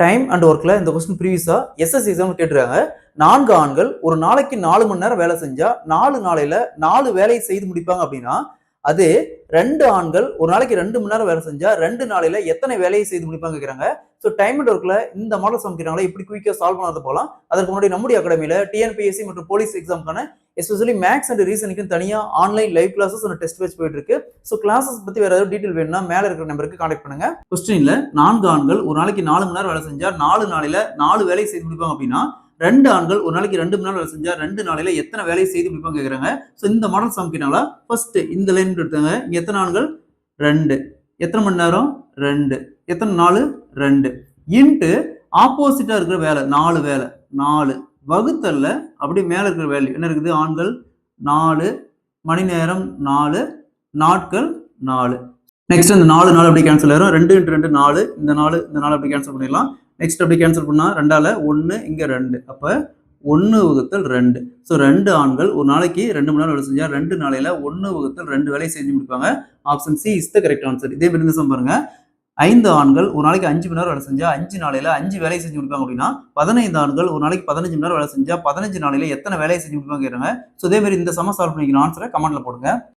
Time and ஒர்க்ல இந்த question ப்ரீவியஸா SSC exam கேட்டிருக்காங்க. 4 ஆண்கள் ஒரு நாளைக்கு 4 மணி நேரம் வேலை செஞ்சா 4 நாளையில 4 வேலையை செய்து முடிப்பாங்க அப்படின்னா, அது 2 ஆண்கள் ஒரு நாளைக்கு 2 மணி நேரம் வேலை செஞ்சா 2 நாளையில எத்தனை வேலையை செய்து முடிப்பாங்க கேக்குறாங்க. ஸோ டைம் அண்ட் ஒர்க்ல இந்த மாடல் சம் கேட்டாங்களா எப்படி குயிக்கா சால்வ் பண்ணாத போலாம். அதற்கு முன்னாடி நம்முடைய அகாடமியில டிஎன்பிஎஸ்சி மற்றும் போலீஸ் எக்ஸாம்க்கான எஸ்பெஷலி மேக்ஸ் அண்ட் ரீசனிங்க்கு தனியா online live classes and test batch போயிட்டு இருக்கு. ஸோ கிளாஸஸ் பத்தி வேற ஏதாவது டீடைல் வேணும்னா மேல இருக்கிற நம்பருக்கு கான்டாக்ட் பண்ணுங்க. கொஸ்டின்ல 4 ஆண்கள் ஒரு நாளைக்கு 4 மணி நேரம் வேலை செஞ்சா 4 நாளையில 4 வேலையை செய்து முடிப்பாங்க அப்படின்னா 2 ஆண்கள் ஒரு நாளைக்கு 2 மணி நேரம் வேலை செஞ்சா 2 நாளையில எத்தனை வேலையை செய்து முடிப்பாங்க கேக்குறாங்க. ஸோ இந்த மாடல் சம் கேட்டாங்களா ஃபர்ஸ்ட் இந்த லைன் எடுத்தாங்க. இங்க எத்தனை ஆண்கள் 2, எத்தனை மணி நேரம் 2, எத்தனை நாள் 2 இன்ட்டு ஆப்போசிட்டா இருக்கிற வேலை 4 வேலை 4 வகுத்தல்ல அப்படி மேல இருக்கிற வேல்யூ என்ன இருக்குது ஆண்கள் 4 மணி நேரம் 4 நாட்கள் 4. நெக்ஸ்ட் இந்த 4 நாள் அப்படி கேன்சல் ஆயிரும். 2 × 2 4 இந்த 4 அப்படி கேன்சல் பண்ணிடலாம். நெக்ஸ்ட் அப்படி கேன்சல் பண்ணா 2ஆல 1 இங்க 2 அப்ப 1/2. ஸோ 2 ஆண்கள் ஒரு நாளைக்கு 2 மணி நேரம் வேலை செஞ்சா 2 நாளையில 1/2 வேலையை செஞ்சு முடிப்பாங்க. Option C is the correct answer. இதே மாதிரி இந்த சம் பாருங்க. 5 ஆண்கள் ஒரு நாளைக்கு 5 மணி நேரம் வேலை செஞ்சா 5 நாளையில 5 வேலையை செஞ்சு முடிப்பாங்க அப்படின்னா 15 ஆண்கள் ஒரு நாளைக்கு 15 மணி நேரம் வேலை செஞ்சா 15 நாளையில எத்தனை வேலையை செஞ்சு முடிப்பாங்க கேட்குறாங்க. ஸோ இதே மாதிரி இந்த சம சால்வ் பண்ணிக்கிற ஆன்சரை கமெண்ட்ல போடுங்க.